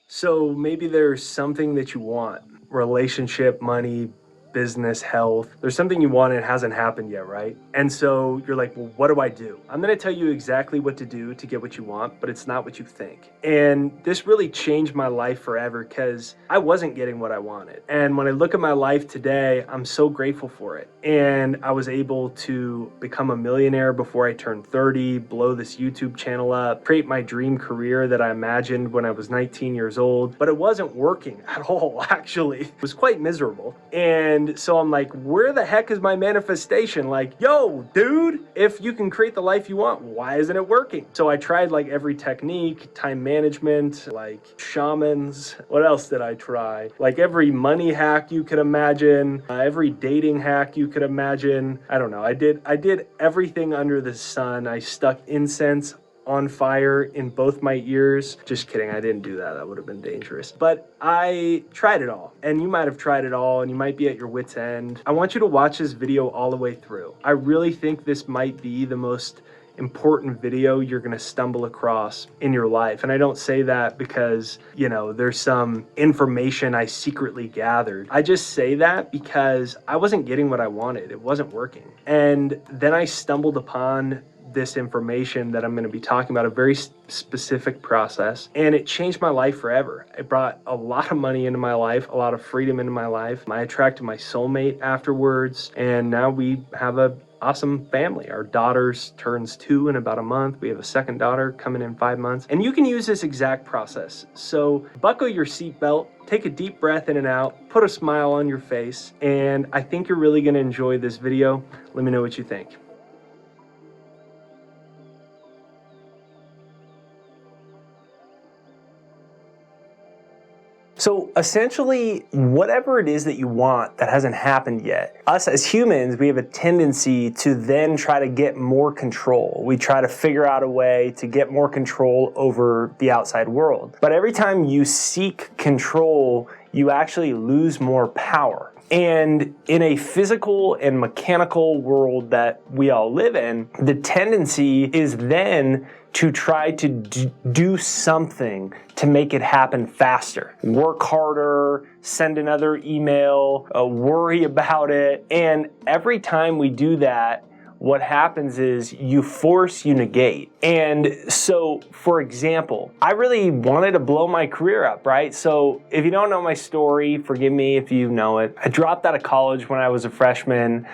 So maybe there's something that you want, relationship, money, business, health. There's something you want and it hasn't happened yet, right? And so you're like, well, what do I do? I'm gonna tell you exactly what to do to get what you want, but it's not what you think. And this really changed my life forever because I wasn't getting what I wanted. And when I look at my life today, I'm so grateful for it. And I was able to become a millionaire before I turned 30, blow this YouTube channel up, create my dream career that I imagined when I was 19 years old, but it wasn't working at all, actually. It was quite miserable. And so I'm like, where the heck is my manifestation? Like, yo, dude, if you can create the life you want, why isn't it working? So I tried like every technique, time management, like shamans. What else did I try? Like every money hack you could imagine, every dating hack you could imagine. I don't know. I did everything under the sun. I stuck incense on fire in both my ears. Just kidding, I didn't do that. That would have been dangerous. But I tried it all, and you might have tried it all, and you might be at your wit's end. I want you to watch this video all the way through. I really think this might be the most important video you're gonna stumble across in your life. And I don't say that because, you know, there's some information I secretly gathered. I just say that because I wasn't getting what I wanted. It wasn't working. And then I stumbled upon this information that I'm going to be talking about, a very specific process, and it changed my life forever. It brought a lot of money into my life, a lot of freedom into my life. I attracted my soulmate afterwards, and now we have a awesome family. Our daughter turns 2 in about a month. We have a second daughter coming in 5 months, and you can use this exact process. So buckle your seatbelt, take a deep breath in and out, put a smile on your face, and I think you're really going to enjoy this video. Let me know what you think. So essentially, whatever it is that you want that hasn't happened yet, us as humans, we have a tendency to then try to get more control. We try to figure out a way to get more control over the outside world. But every time you seek control, you actually lose more power. And in a physical and mechanical world that we all live in, the tendency is then to try to do something to make it happen faster. Work harder, send another email, worry about it. And every time we do that, what happens is you negate. And so, for example, I really wanted to blow my career up, right? So if you don't know my story, forgive me if you know it. I dropped out of college when I was a freshman.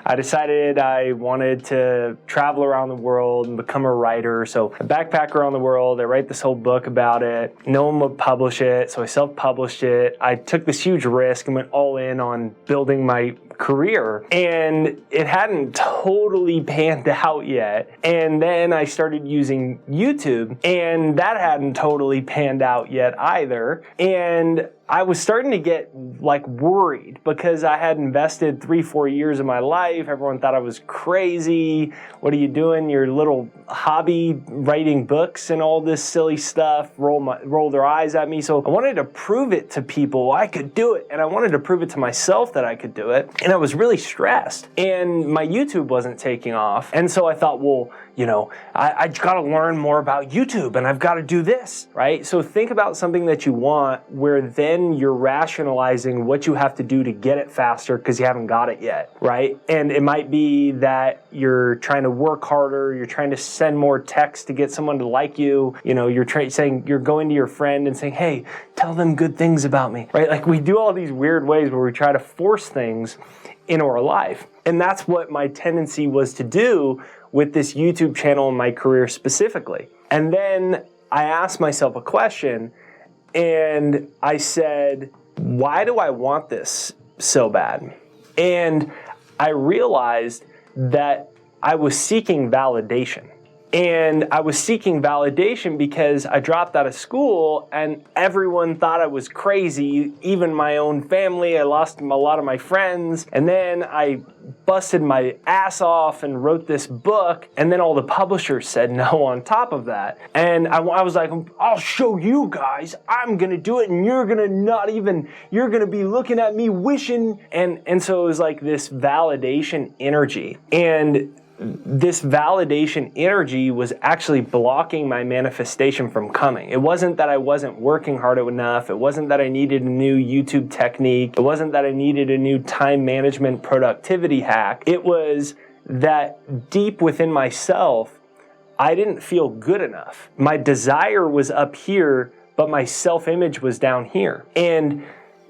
I decided I wanted to travel around the world and become a writer. So I backpack around the world. I write this whole book about it. No one would publish it, so I self-published it. I took this huge risk and went all in on building my career, and it hadn't totally panned out yet. And then I started using YouTube, and that hadn't totally panned out yet either. And I was starting to get like worried because I had invested 3-4 years of my life. Everyone thought I was crazy. What are you doing? Your little hobby writing books and all this silly stuff. Roll their eyes at me. So I wanted to prove it to people I could do it, and I wanted to prove it to myself that I could do it. And I was really stressed, and my YouTube wasn't taking off. And so I thought, well, you know, I got to learn more about YouTube, and I've got to do this, right? So think about something that you want where then you're rationalizing what you have to do to get it faster because you haven't got it yet, right? And it might be that you're trying to work harder, you're trying to send more text to get someone to like you, you know, you're saying, you're going to your friend and saying, hey, tell them good things about me, right? Like we do all these weird ways where we try to force things into our life. And that's what my tendency was to do with this YouTube channel and my career specifically. And then I asked myself a question, and I said, why do I want this so bad? And I realized that I was seeking validation. And I was seeking validation because I dropped out of school and everyone thought I was crazy, even my own family. I lost a lot of my friends. And then I busted my ass off and wrote this book. And then all the publishers said no on top of that. And I was like, I'll show you guys. I'm going to do it. And you're going to be looking at me wishing. And so it was like this validation energy. And this validation energy was actually blocking my manifestation from coming. It wasn't that I wasn't working hard enough. It wasn't that I needed a new YouTube technique. It wasn't that I needed a new time management productivity hack. It was that deep within myself, I didn't feel good enough. My desire was up here, but my self-image was down here. And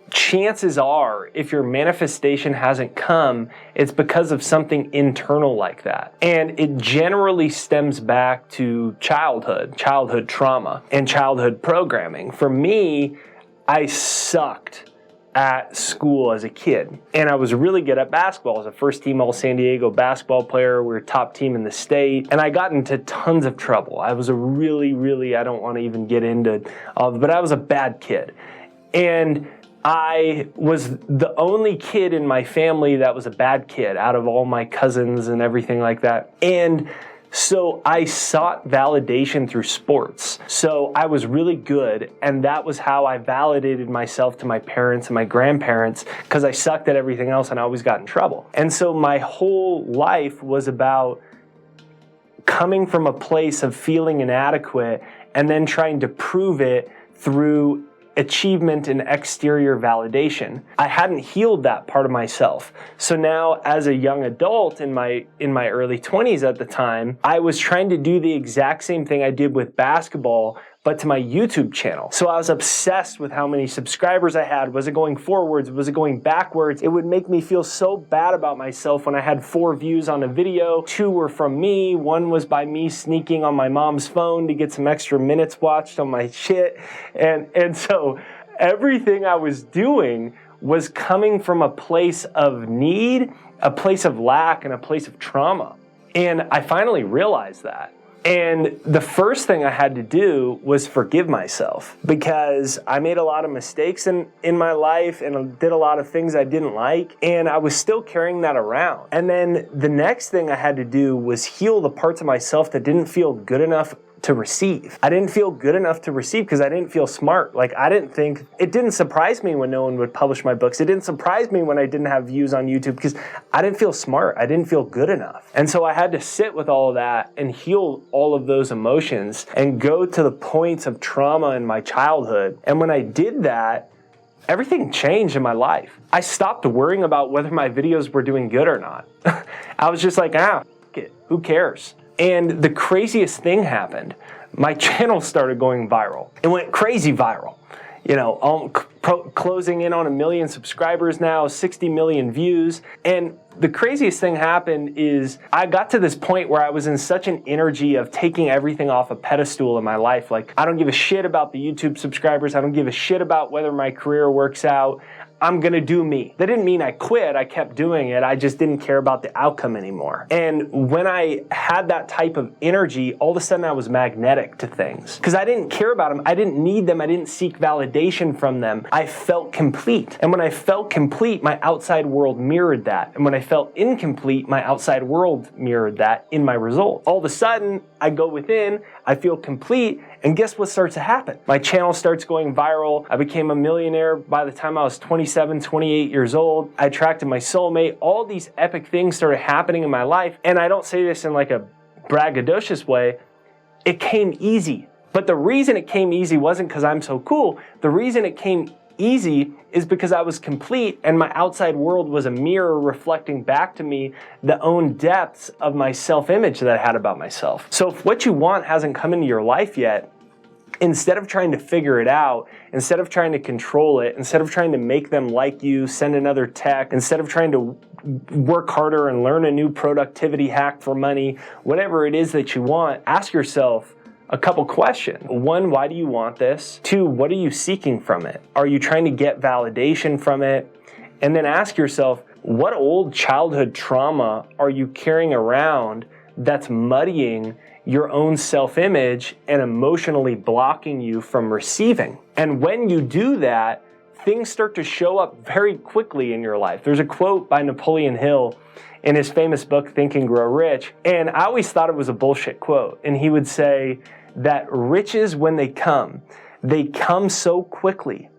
chances are, if your manifestation hasn't come, it's because of something internal like that. And it generally stems back to childhood trauma, and childhood programming. For me, I sucked at school as a kid, and I was really good at basketball. I was a first-team All-San Diego basketball player. We were top team in the state, and I got into tons of trouble. I was a really, I don't want to even get into all, but I was a bad kid. And I was the only kid in my family that was a bad kid out of all my cousins and everything like that. And so I sought validation through sports. So I was really good, and that was how I validated myself to my parents and my grandparents, because I sucked at everything else and I always got in trouble. And so my whole life was about coming from a place of feeling inadequate and then trying to prove it through achievement and exterior validation. I hadn't healed that part of myself. So now, as a young adult in my early 20s at the time, I was trying to do the exact same thing I did with basketball, but to my YouTube channel. So I was obsessed with how many subscribers I had. Was it going forwards? Was it going backwards? It would make me feel so bad about myself when I had 4 views on a video. 2 were from me. 1 was by me sneaking on my mom's phone to get some extra minutes watched on my shit. And so everything I was doing was coming from a place of need, a place of lack, and a place of trauma. And I finally realized that. And the first thing I had to do was forgive myself, because I made a lot of mistakes in my life and did a lot of things I didn't like, and I was still carrying that around. And then the next thing I had to do was heal the parts of myself that didn't feel good enough to receive. I didn't feel good enough to receive because I didn't feel smart. Like, it didn't surprise me when no one would publish my books. It didn't surprise me when I didn't have views on YouTube because I didn't feel smart. I didn't feel good enough. And so I had to sit with all of that and heal all of those emotions and go to the points of trauma in my childhood. And when I did that, everything changed in my life. I stopped worrying about whether my videos were doing good or not. I was just like, f it, who cares? And the craziest thing happened. My channel started going viral. It went crazy viral. You know, closing in on 1 million subscribers now, 60 million views. And the craziest thing happened is I got to this point where I was in such an energy of taking everything off a pedestal in my life. Like, I don't give a shit about the YouTube subscribers. I don't give a shit about whether my career works out. I'm gonna do me. That didn't mean I quit. I kept doing it. I just didn't care about the outcome anymore. And when I had that type of energy, all of a sudden I was magnetic to things. Because I didn't care about them. I didn't need them. I didn't seek validation from them. I felt complete. And when I felt complete, my outside world mirrored that. And when I felt incomplete, my outside world mirrored that in my results. All of a sudden, I go within, I feel complete, and guess what starts to happen? My channel starts going viral. I became a millionaire by the time I was 27, 28 years old. I attracted my soulmate. All these epic things started happening in my life. And I don't say this in like a braggadocious way. It came easy. But the reason it came easy wasn't because I'm so cool. The reason it came easy is because I was complete, and my outside world was a mirror reflecting back to me the own depths of my self-image that I had about myself. So if what you want hasn't come into your life yet, instead of trying to figure it out, instead of trying to control it, instead of trying to make them like you, send another tech, instead of trying to work harder and learn a new productivity hack for money, whatever it is that you want, ask yourself a couple questions. 1, why do you want this? 2, what are you seeking from it? Are you trying to get validation from it? And then ask yourself, what old childhood trauma are you carrying around that's muddying your own self-image and emotionally blocking you from receiving? And when you do that, things start to show up very quickly in your life. There's a quote by Napoleon Hill in his famous book, Think and Grow Rich, and I always thought it was a bullshit quote. And he would say that riches, when they come so quickly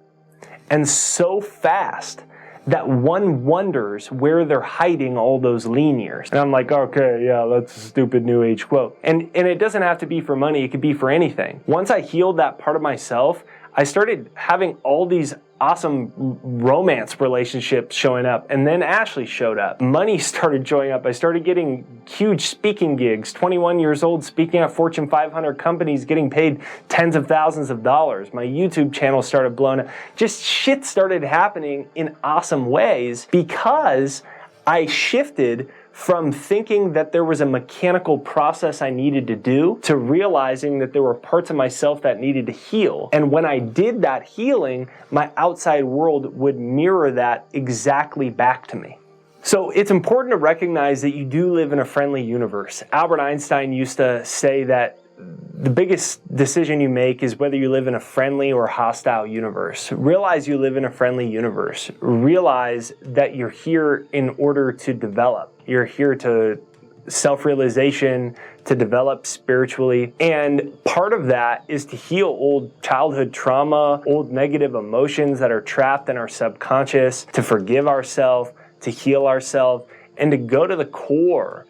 and so fast that one wonders where they're hiding all those lean years. And I'm like, okay, yeah, that's a stupid new age quote. And it doesn't have to be for money, it could be for anything. Once I healed that part of myself, I started having all these awesome romance relationships showing up, and then Ashley showed up. Money started showing up. I started getting huge speaking gigs, 21 years old, speaking at Fortune 500 companies, getting paid tens of thousands of dollars. My YouTube channel started blowing up. Just shit started happening in awesome ways because I shifted from thinking that there was a mechanical process I needed to do to realizing that there were parts of myself that needed to heal. And when I did that healing, my outside world would mirror that exactly back to me. So it's important to recognize that you do live in a friendly universe. Albert Einstein used to say that the biggest decision you make is whether you live in a friendly or hostile universe. Realize you live in a friendly universe. Realize that you're here in order to develop. You're here to self-realization, to develop spiritually. And part of that is to heal old childhood trauma, old negative emotions that are trapped in our subconscious, to forgive ourselves, to heal ourselves, and to go to the core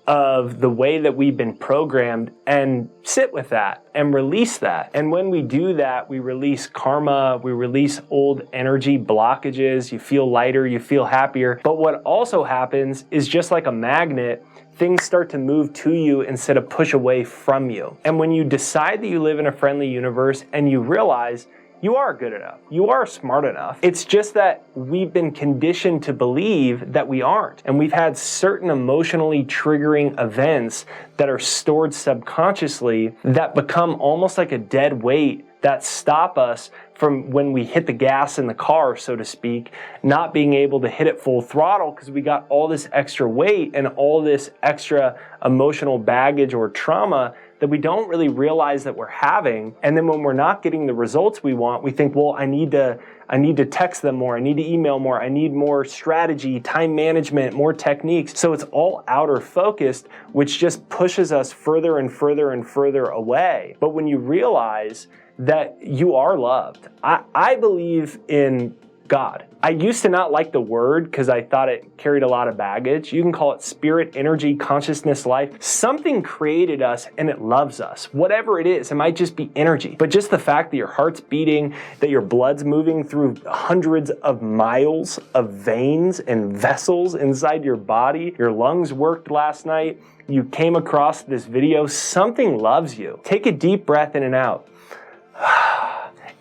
of the way that we've been programmed and sit with that and release that. And when we do that, we release karma, we release old energy blockages, you feel lighter, you feel happier. But what also happens is, just like a magnet, things start to move to you instead of push away from you. And when you decide that you live in a friendly universe and you realize you are good enough, you are smart enough, it's just that we've been conditioned to believe that we aren't. And we've had certain emotionally triggering events that are stored subconsciously that become almost like a dead weight that stop us from, when we hit the gas in the car, so to speak, not being able to hit it full throttle because we got all this extra weight and all this extra emotional baggage or trauma that we don't really realize that we're having. And then when we're not getting the results we want, we think, well, I need to text them more, I need to email more, I need more strategy, time management, more techniques. So it's all outer focused, which just pushes us further and further and further away. But when you realize that you are loved, I believe in God. I used to not like the word because I thought it carried a lot of baggage. You can call it spirit, energy, consciousness, life. Something created us and it loves us. Whatever it is, it might just be energy. But just the fact that your heart's beating, that your blood's moving through hundreds of miles of veins and vessels inside your body, your lungs worked last night, you came across this video, something loves you. Take a deep breath in and out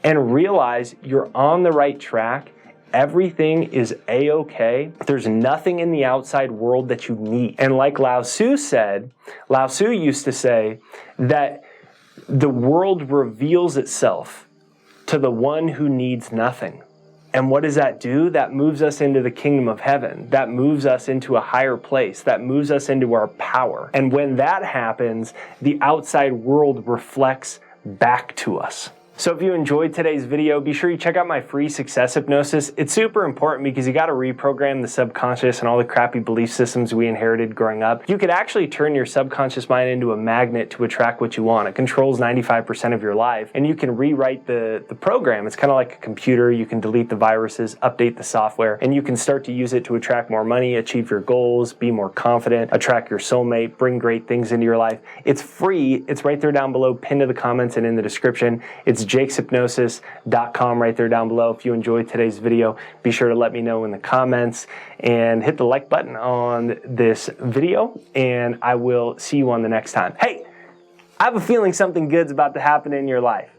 and realize you're on the right track. Everything is a-okay. There's nothing in the outside world that you need. And like Lao Tzu said, Lao Tzu used to say that the world reveals itself to the one who needs nothing. And what does that do? That moves us into the kingdom of heaven. That moves us into a higher place. That moves us into our power. And when that happens, the outside world reflects back to us. So if you enjoyed today's video, be sure you check out my free success hypnosis. It's super important because you got to reprogram the subconscious and all the crappy belief systems we inherited growing up. You could actually turn your subconscious mind into a magnet to attract what you want. It controls 95% of your life, and you can rewrite the program. It's kind of like a computer. You can delete the viruses, update the software, and you can start to use it to attract more money, achieve your goals, be more confident, attract your soulmate, bring great things into your life. It's free. It's right there down below, pinned to the comments and in the description. It's jakeshypnosis.com right there down below. If you enjoyed today's video, be sure to let me know in the comments and hit the like button on this video, and I will see you on the next time. Hey, I have a feeling something good's about to happen in your life.